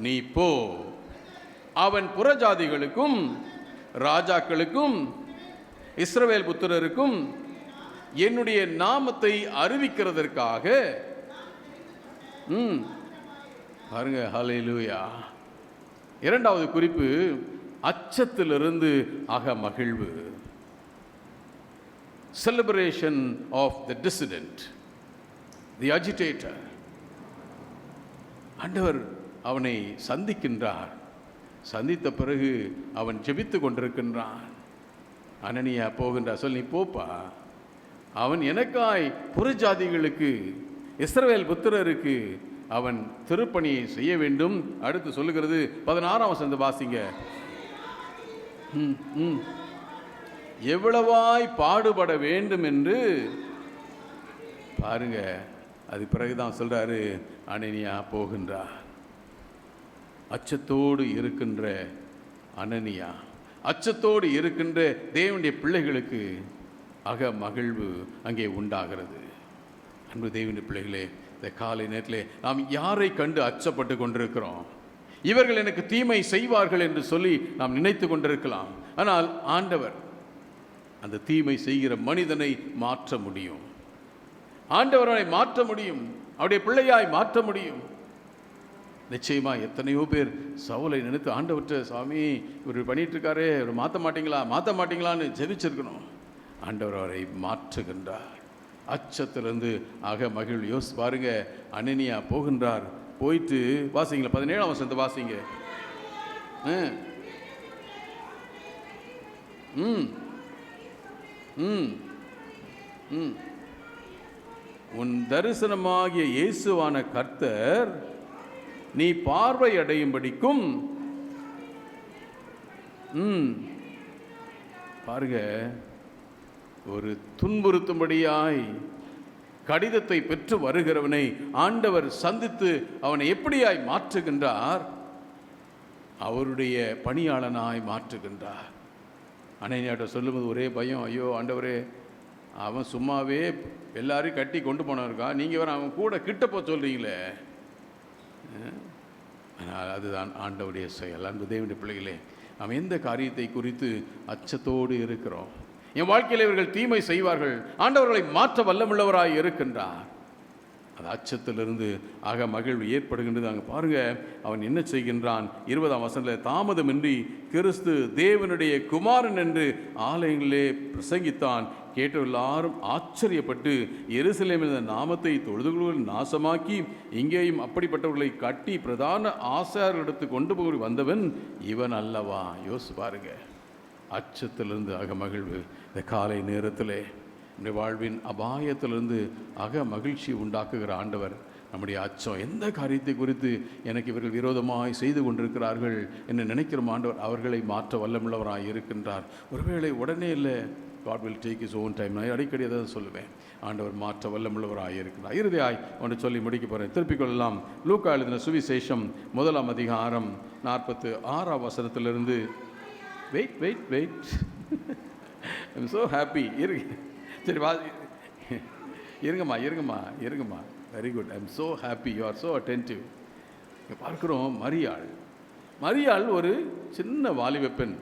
நீ போ, அவன் புறஜாதிகளுக்கும் ராஜாக்களுக்கும் இஸ்ரவேல் புத்திரருக்கும் என்னுடைய நாமத்தை அறிவிக்கிறதற்காக. பாருங்க, ஹல்லேலூயா. இரண்டாவது குறிப்பு, அச்சத்திலிருந்து மகிழ்வு. Celebration of the dissident, the agitator. ஆண்டவர் அவனை சந்திக்கின்றார். சந்தித்த பிறகு அவன் ஜெபித்து கொண்டிருக்கின்றான். அனனியா போகின்றார். சொல்லி, நீ போப்பா, அவன் எனக்காய் புறஜாதிகளுக்கு, இஸ்ரவேல் புத்திரருக்கு அவன் திருப்பணியை செய்ய வேண்டும். அடுத்து சொல்லுகிறது 16ஆம் வசனத்தை வாசிங்க. எவ்வளவாய் பாடுபட வேண்டும் என்று பாருங்க. அது பிறகுதான் சொல்றாரு, அனனியா போகின்றார். அச்சத்தோடு இருக்கின்ற அனனியா, அச்சத்தோடு இருக்கின்ற தேவனுடைய பிள்ளைகளுக்கு மகிழ்வு அங்கே உண்டாகிறது. அன்பு தேவனுடைய பிள்ளைகளே, இந்த காலை நேரத்திலே நாம் யாரை கண்டு அச்சப்பட்டு கொண்டிருக்கிறோம்? இவர்கள் எனக்கு தீமை செய்வார்கள் என்று சொல்லி நாம் நினைத்து கொண்டிருக்கலாம். ஆனால் ஆண்டவர் அந்த தீமை செய்கிற மனிதனை மாற்ற முடியும். ஆண்டவரை மாற்ற முடியும். அவருடைய பிள்ளையாய் மாற்ற முடியும். நிச்சயமா எத்தனையோ பேர் சவுலை நினைத்து ஆண்டவர்கிட்ட, சாமி இவர் பண்ணிட்டு இருக்காரே, இவர் மாற்ற மாட்டீங்களான்னு ஜெபிச்சிருக்கணும். ஆண்டவர் அவரை மாற்றுகின்றார். அச்சத்திலிருந்து மகிழ்வு. யோசி பாருங்க, அனனியா போகின்றார். போயிட்டு வாசிங்களா, 17ஆம் வசனத்தை வாசிங்க. உன் தரிசனமாகிய இயேசுவான கர்த்தர் நீ பார்வை அடையும்படிக்கும். பாருங்க, ஒரு துன்புறுத்தும்படியாய் கடிதத்தை பெற்று வருகிறவனை ஆண்டவர் சந்தித்து அவனை எப்படியாய் மாற்றுகின்றார்? அவருடைய பணியாளனாய் மாற்றுகின்றார். அனனியாட்ட சொல்லும்போது ஒரே பயம், ஐயோ ஆண்டவரே, அவன் சும்மாவே எல்லாரையும் கட்டி கொண்டு போனவருக்கா, நீங்கள் வேற அவன் கூட கிட்ட போ சொல்றீங்களே. ஆனால் அதுதான் ஆண்டவருடைய செயல். அன்பு தேவனுடைய பிள்ளைகளே, நாம் எந்த காரியத்தை குறித்து அச்சத்தோடு இருக்கிறோம்? என் வாழ்க்கையில் இவர்கள் தீமை செய்வார்கள், ஆண்டவர்களை மாற்ற வல்லமுள்ளவராய் இருக்கின்றார். அது அச்சத்திலிருந்து மகிழ்வு ஏற்படுகின்றது. அங்கே பாருங்க, அவன் என்ன செய்கின்றான்? 20ஆம் வசனத்தில், தாமதமின்றி கிறிஸ்து தேவனுடைய குமாரன் என்று ஆலயங்களிலே பிரசங்கித்தான். கேட்ட எல்லாரும் ஆச்சரியப்பட்டு எருசலேமில் இந்த நாமத்தை தொழுதுகொள்வதில் நாசமாக்கி இங்கேயும் அப்படிப்பட்டவர்களை கட்டி பிரதான ஆசாரியர்களிடத்து கொண்டு போய் வந்தவன் இவன் அல்லவா? யோசி பாருங்க. அச்சத்திலிருந்து மகிழ்வு. இந்த காலை நேரத்திலே நம்முடைய வாழ்வின் அபாயத்திலிருந்து மகிழ்ச்சி உண்டாக்குகிற ஆண்டவர் நம்முடைய அச்சம். எந்த காரியத்தை குறித்து எனக்கு இவர்கள் விரோதமாய் செய்து கொண்டிருக்கிறார்கள் என்று நினைக்கிற ஆண்டவர் அவர்களை மாற்ற வல்லமுள்ளவராய் இருக்கின்றார். ஒருவேளை உடனே இல்லை, God will take his own time. நான் அடிக்கடி அதை சொல்லுவேன், ஆண்டவர் மாற்ற வல்லமுள்ளவராக இருக்கிறார். இறுதியாய் ஒன்று சொல்லி முடிக்க போகிறேன். திருப்பிக் கொள்ளலாம். லூக்கா எழுதின சுவிசேஷம் 1ஆம் அதிகாரம் 46ஆம் வசனத்திலிருந்து. Wait I'm so happy. சரி, இருங்கம்மா. Very good. I'm so happy. You are so attentive. பார்க்கிறோம், மரியாள் ஒரு சின்ன வாலிப பெண்.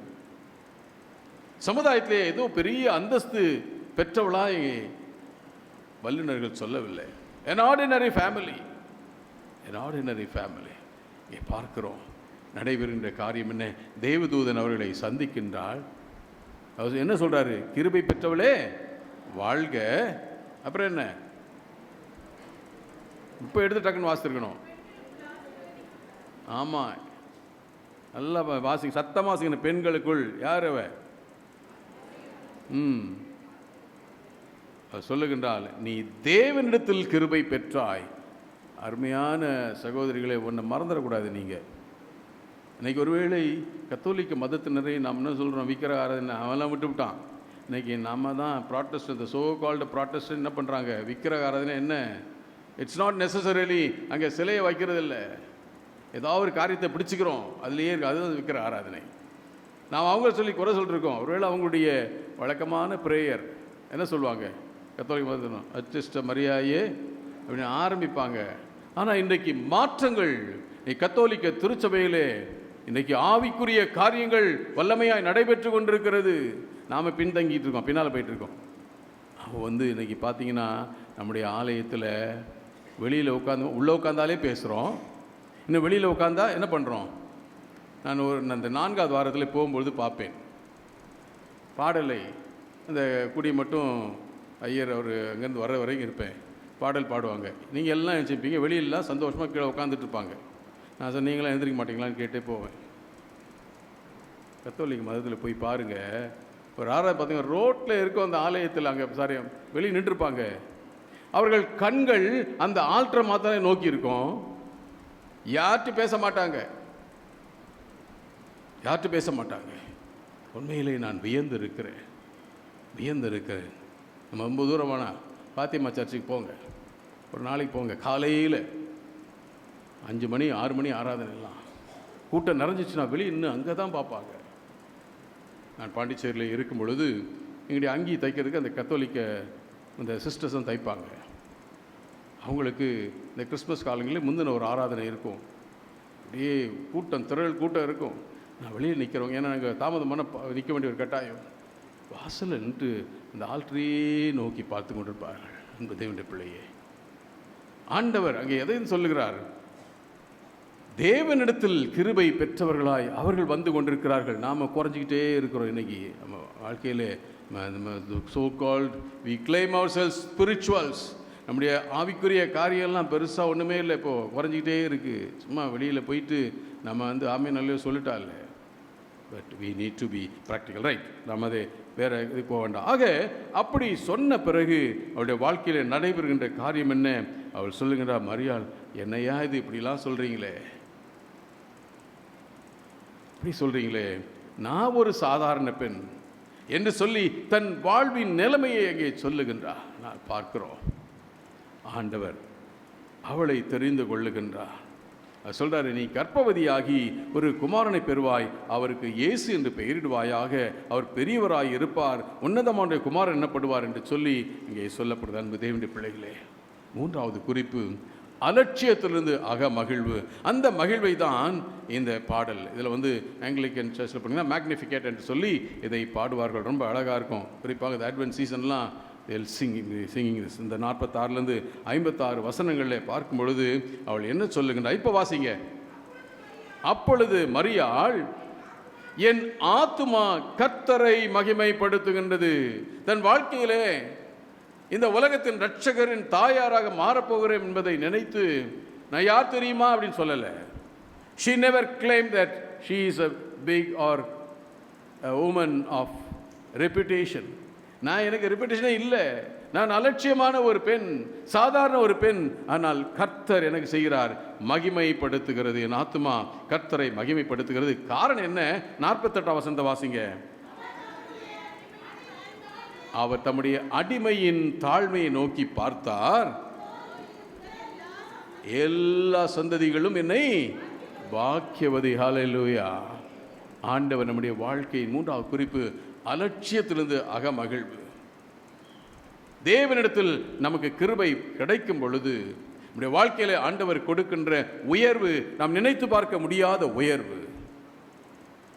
சமுதாயத்திலே ஏதோ பெரிய அந்தஸ்து பெற்றவளாய் வல்லுநர்கள் சொல்லவில்லை. an ordinary family. இங்கே பார்க்கிறோம், நடைபெறுகின்ற காரியம் என்ன? தேவதூதன் அவர்களை சந்திக்கின்றாள். அவர் என்ன சொல்றாரு? கிருபை பெற்றவளே வாழ்க. அப்புறம் என்ன? இப்போ எடுத்து டக்குன்னு வாசித்திருக்கணும். ஆமாம், நல்லா வாசிங்க, சத்தமாக வாசிக்கணும். பெண்களுக்குள் யார் அவ? சொல்லுகின்றால், நீ தேவனிடத்தில் கிருபை பெற்றாய். அருமையான சகோதரிகளை, ஒன்றை மறந்துடக்கூடாது. நீங்கள் இன்னைக்கு ஒருவேளை கத்தோலிக்க மதத்தினரை நாம் என்ன சொல்கிறோம்? விக்கிரக ஆராதனை அவெல்லாம் விட்டுவிட்டான். இன்றைக்கி நம்ம தான் ப்ராட்டஸ்ட், இந்த சோ கால்டு ப்ராட்டஸ்ட் என்ன பண்ணுறாங்க? விக்கிரக ஆராதனை என்ன? இட்ஸ் நாட் நெசசரிலி அங்கே சிலையை வைக்கிறது இல்லை, ஏதாவது ஒரு காரியத்தை பிடிச்சிக்கிறோம், அதுலேயே இருக்குது. அதுதான் விக்கிரக ஆராதனை. நாம் அவங்கள சொல்லி குறை சொல்லிருக்கோம். ஒருவேளை அவங்களுடைய வழக்கமான ப்ரேயர் என்ன சொல்லுவாங்க? கத்தோலிக்க மதத்தினம் அச்சிஷ்ட மரியாயே அப்படின்னு ஆரம்பிப்பாங்க. ஆனால் இன்றைக்கு மாற்றங்கள் கத்தோலிக்க திருச்சபையிலே இன்றைக்கி ஆவிக்குரிய காரியங்கள் வல்லமையாய் நடைபெற்று கொண்டிருக்கிறது. நாம் பின்தங்கிட்டு இருக்கோம், பின்னால் போயிட்டுருக்கோம். அவள் இன்றைக்கி பார்த்தீங்கன்னா நம்முடைய ஆலயத்தில் வெளியில் உள்ளே உட்காந்தாலே பேசுகிறோம். இன்னும் வெளியில் உட்காந்தா என்ன பண்ணுறோம்? நான் அந்த 4வது வாரத்தில் போகும்பொழுது பார்ப்பேன், பாடலை அந்த குடி மட்டும் ஐயர் அவர் அங்கேருந்து வர வரைக்கும் இருப்பேன், பாடல் பாடுவாங்க. நீங்கள் எல்லாம் எழுந்திருப்பீங்க, வெளியிலாம் சந்தோஷமாக கீழே உட்காந்துட்டு இருப்பாங்க. நான் சார் நீங்களாம் எழுந்திரிக்க மாட்டீங்களான்னு கேட்டே போவேன். கத்தோலிக்க மதத்தில் போய் பாருங்கள், ஒரு ஆறாவது பார்த்தீங்கன்னா ரோட்டில் இருக்கும் அந்த ஆலயத்தில், அங்கே சாரி வெளியே நின்றுருப்பாங்க. அவர்கள் கண்கள் அந்த ஆல்டரை மாத்திரம் நோக்கி இருக்கும், யார்கிட்டும் பேச மாட்டாங்க, யார்கிட்டும் பேச மாட்டாங்க. உண்மையிலே நான் வியந்து இருக்கிறேன். நம்ம ரொம்ப தூரம் வேணாம், பாத்திமா சர்ச்சுக்கு போங்க, ஒரு நாளைக்கு போங்க, காலையில் 5 மணி 6 மணி ஆராதனை எல்லாம் கூட்டம் நிறைஞ்சிச்சுன்னா வெளியே இன்னும் அங்கே தான் பார்ப்பாங்க. நான் பாண்டிச்சேரியில் இருக்கும் பொழுது எங்களுடைய அங்கி தைக்கிறதுக்கு அந்த கத்தோலிக்க இந்த சிஸ்டர்ஸும் தைப்பாங்க. அவங்களுக்கு இந்த கிறிஸ்மஸ் காலங்களில் முந்தின ஒரு ஆராதனை இருக்கும், அப்படியே திரள் கூட்டம் இருக்கும். நான் வெளியே நிற்கிறவங்க, ஏன்னா நாங்கள் தாமதமான நிற்க வேண்டிய ஒரு கட்டாயம், வாசலில் நின்று அந்த ஆல்டரையே நோக்கி பார்த்து கொண்டிருப்பார்கள். அன்பு தேவனுடைய பிள்ளையே, ஆண்டவர் அங்கே எதையும் சொல்லுகிறார், தேவனிடத்தில் கிருபை பெற்றவர்களாய் அவர்கள் வந்து கொண்டிருக்கிறார்கள். நாம் குறைஞ்சிக்கிட்டே இருக்கிறோம். இன்றைக்கி நம்ம வாழ்க்கையில் so called we claim ourselves spirituals, நம்முடைய ஆவிக்குரிய காரியம்லாம் பெருசாக ஒன்றுமே இல்லை, இப்போது குறைஞ்சிக்கிட்டே இருக்குது. சும்மா வெளியில் போயிட்டு நம்ம ஆமே நல்ல சொல்லிட்டா இல்லை, but we need to be practical, right? நம்ம அதை வேறு இது போக வேண்டாம். ஆக அப்படி சொன்ன பிறகு அவருடைய வாழ்க்கையில் நடைபெறுகின்ற காரியம் என்ன? அவள் சொல்லுகின்றா, மரியாள் என்னையா இது இப்படிலாம் சொல்கிறீங்களே, இப்படி சொல்கிறீங்களே, நான் ஒரு சாதாரண பெண் என்று சொல்லி தன் வாழ்வின் நிலைமையை அங்கே சொல்லுகின்றார். நான் பார்க்கிறோம், ஆண்டவர் அவளை தெரிந்து கொள்ளுகின்றார். சொல்றாரு, நீ கர்ப்பவதியாகி ஒரு குமாரனை பெறுவாய், அவருக்கு இயேசு என்று பெயரிடுவாயாக, அவர் பெரியவராய் இருப்பார், உன்னதமான குமாரன் என்னப்படுவார் என்று சொல்லி இங்கே சொல்லப்படுது. அன்பு தேவனுடைய பிள்ளைகளே, 3வது குறிப்பு அலட்சியத்திலிருந்து அக மகிழ்வு. அந்த மகிழ்வை தான் இந்த பாடல். இதில் ஆங்கிலிக்கன் சர்ச்சில் பண்ணிங்கன்னா மேக்னிஃபிகேட் என்று சொல்லி இதை பாடுவார்கள். ரொம்ப அழகாக இருக்கும். குறிப்பாக இந்த அட்வென்ட் சீசன்லாம் சிங்கிங் இந்த 46லேருந்து 56 வசனங்களில் பார்க்கும் பொழுது அவள் என்ன சொல்லுகின்றா, இப்போ வாசிங்க. அப்பொழுது மரியாள், என் ஆத்துமா கர்த்தரை மகிமைப்படுத்துகின்றது. தன் வாழ்க்கையிலே இந்த உலகத்தின் இரட்சகரின் தாயாராக மாறப்போகிறேன் என்பதை நினைத்து, நான் யார் தெரியுமா அப்படின்னு சொல்லலை. she never claimed that she is a big or a woman of reputation. எனக்கு ரெப்புடேஷனே இல்லை, நான் அலட்சியமான ஒரு பெண், சாதாரண ஒரு பெண். ஆனால் கர்த்தர் எனக்கு செய்கிறார், மகிமைப்படுத்துகிறது. என் ஆத்துமா கர்த்தரை மகிமைப்படுத்துகிறது. காரணம் என்ன? 48 வசனத்தை வாசிங்க. அவர் தம்முடைய அடிமையின் தாழ்மையை நோக்கி பார்த்தார், எல்லா சந்ததிகளும் என்னை பாக்கியவதி. ஹல்லேலூயா. ஆண்டவர் நம்முடைய வாழ்க்கையின் 3வது குறிப்பு அலட்சியத்திலிருந்து அகமகிழ்வு. தேவனிடத்தில் நமக்கு கிருபை கிடைக்கும் பொழுது நம்முடைய வாழ்க்கையில ஆண்டவர் கொடுக்கின்ற உயர்வு நாம் நினைத்து பார்க்க முடியாத உயர்வு.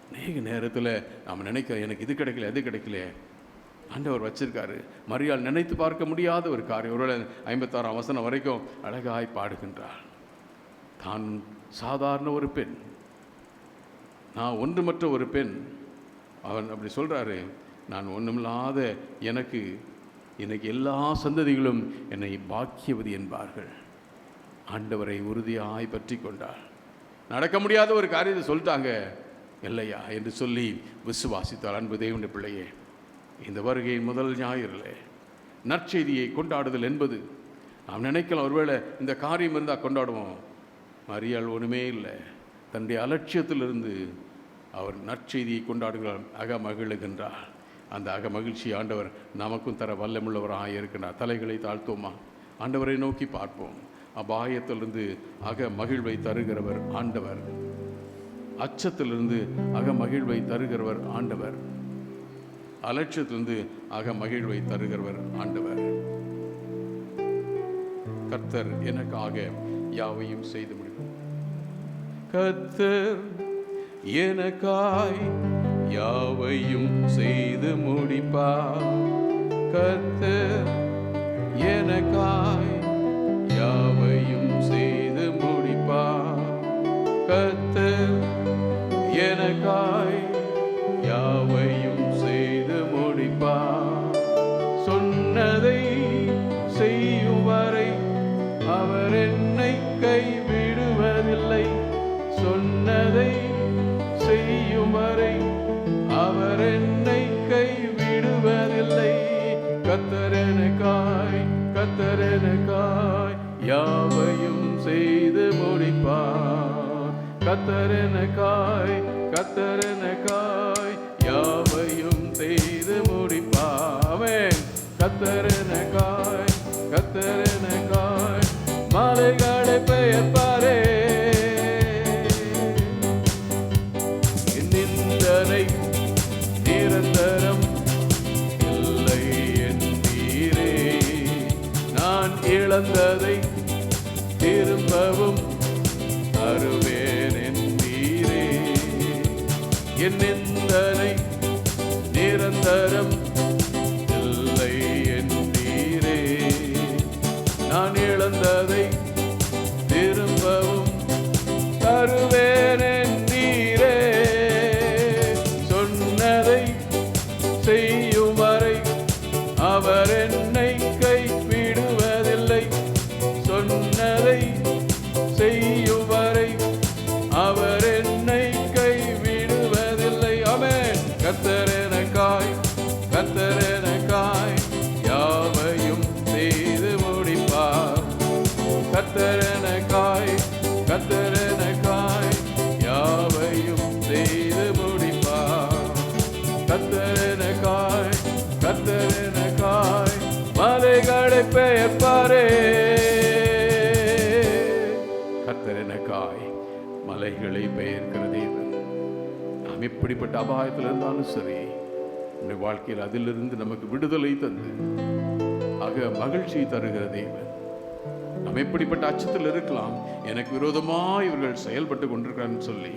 அநேக நேரத்தில் நாம் நினைக்க, எனக்கு இது கிடைக்கல அது கிடைக்கல, ஆண்டவர் வச்சிருக்காரு. மரியாள் நினைத்து பார்க்க முடியாத ஒரு காரியம். ஒருவேளை 56 வசனம் வரைக்கும் அழகாய் பாடுகின்றார். தான் சாதாரண ஒரு பெண், நான் ஒன்றுமற்ற ஒரு பெண். அவன் அப்படி சொல்கிறாரு, நான் ஒன்றுமில்லாத எனக்கு இன்னைக்கு எல்லா சந்ததிகளும் என்னை பாக்கியவதி என்பார்கள். ஆண்டவரை உறுதியாய் பற்றி கொண்டார். நடக்க முடியாத ஒரு காரியத்தை சொல்லிட்டாங்க இல்லையா என்று சொல்லி விசுவாசித்தாள். அன்பு தேவனுடைய பிள்ளையே, இந்த வருகையின் முதல் ஞாயிறில் நற்செய்தியை கொண்டாடுதல் என்பது நாம் நினைக்கலாம், ஒருவேளை இந்த காரியம் இருந்தால் கொண்டாடுவோம். மரியாள் ஒன்றுமே இல்லை, தன்னுடைய அலட்சியத்திலிருந்து அவர் நற்செய்தியை கொண்டாடுகிறார், அக மகிழுகின்றார். அந்த அக மகிழ்ச்சி ஆண்டவர் நமக்கும் தர வல்லமுள்ளவராக இருக்கின்றார். தலைகளை தாழ்த்துவோமா, ஆண்டவரை நோக்கி பார்ப்போம். அபாயத்திலிருந்து அக மகிழ்வை தருகிறவர் ஆண்டவர், அச்சத்திலிருந்து அக மகிழ்வை தருகிறவர் ஆண்டவர், அலட்சியத்திலிருந்து அக மகிழ்வை தருகிறவர் ஆண்டவர். கர்த்தர் எனக்காக யாவையும் செய்து முடிப்பார். கர்த்தர் எனக்காய் யாவையும் செய்து முடிப்பார். கர்த்தர் எனக்காய் யாவையும் செய்து முடிப்பார். கர்த்தர் கர்த்தர் எனக்காய் யாவையும் செய்து முடிப்பார். கர்த்தர் எனக்காய் யாவையும் செய்து முடிப்பார். ஆமென். கர்த்தர் எனக்காய் மலைகளை பெயர்ப்பாரே. நிந்தனை நிரந்தரம் இல்லை என்பீரே. நான் இழந்ததை திரும்பவும் தருவேன் என்பீரே. என் நிந்தனை நிரந்தரம் இல்லை என்பீரே. நான் இழந்ததை திரும்பவும் தருவேன் என்பீரே. சொன்னதை செய்யும் வரை அவர் என்னை கைவிடுவதில்லை. சொன்னதை செய்யும் வரை அவர் என்னை கைவிடுவதில்லை. ஆமென். கர்த்தர் எனக்காய் யாவையும் செய்து முடிப்பார். கர்த்தர் எனக்காய் யாவையும் செய்து முடிப்பார். கர்த்தர் எனக்காய் மலைகளை பெயர்ப்பாரே. கர்த்தர் எனக்காய் மலைகளை பெயர்க்கிற தேவன். நாம் எப்படிப்பட்ட அபாயத்தில் இருந்தாலும் சரி, நம்முடைய வாழ்க்கையில் அதிலிருந்து நமக்கு விடுதலை தந்து மகிழ்ச்சியை தருகிற தேவன். நாம் எப்படிப்பட்ட அச்சத்தில் இருக்கலாம், எனக்கு விரோதமாக இவர்கள் செயல்பட்டு கொண்டிருக்கிறான்னு சொல்லி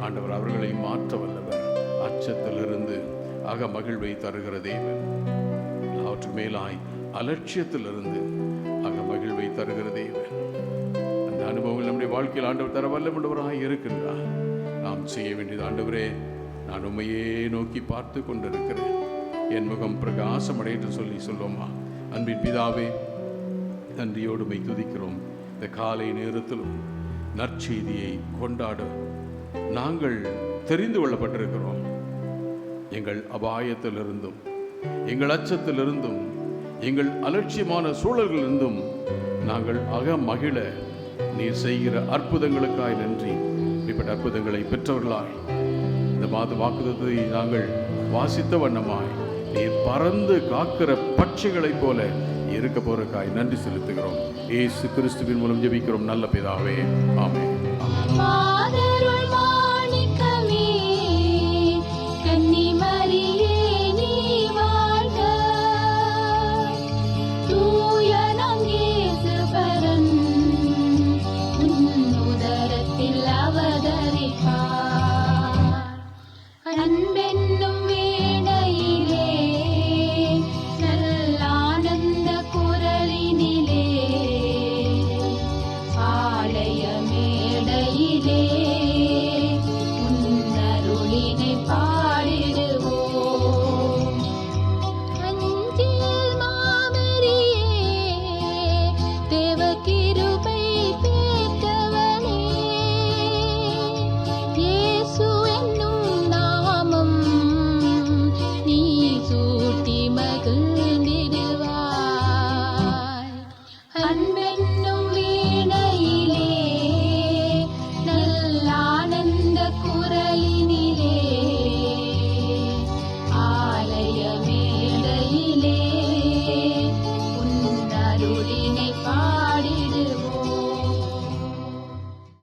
ஆண்டவர் அவர்களை மாற்ற வல்லவர். அச்சத்திலிருந்து மகிழ்வை தருகிற தேவன். அவற்று மேலாய் அலட்சியத்திலிருந்து மகிழ்வை தருகிற தேவன். அந்த அனுபவங்கள் நம்முடைய வாழ்க்கையில் ஆண்டவர் தர வல்லவராக இருக்கின்றார். நாம் செய்ய வேண்டியது, ஆண்டவரே நான் உண்மையே நோக்கி பார்த்து கொண்டிருக்கிறேன், என் முகம் பிரகாசம் அடையட்டு சொல்லி சொல்லுவோமா? அன்பின் பிதாவே, நன்றியோடு மை துதிக்கிறோம். இந்த காலை நேரத்திலும் நற்செய்தியை கொண்டாட நாங்கள் தெரிந்து கொள்ளப்பட்டிருக்கிறோம். எங்கள் அபாயத்திலிருந்தும் எங்கள் அச்சத்திலிருந்தும் எங்கள் அலட்சியமான சூழல்களிலிருந்தும் நாங்கள் மகிழ நீர் செய்கிற அற்புதங்களுக்காய் நன்றி. இப்படிப்பட்ட அற்புதங்களை பெற்றவர்களாய் இந்த மாத வாக்குத்தத்தை நாங்கள் வாசித்த வண்ணமாய் நீர் பறந்து காக்கிற பட்சிகளைப் போல இருக்க போறக்காய் நன்றி செலுத்துகிறோம். இயேசு கிறிஸ்துவின் மூலம் ஜெபிக்கிறோம் நல்ல பிதாவே. ஆமென்.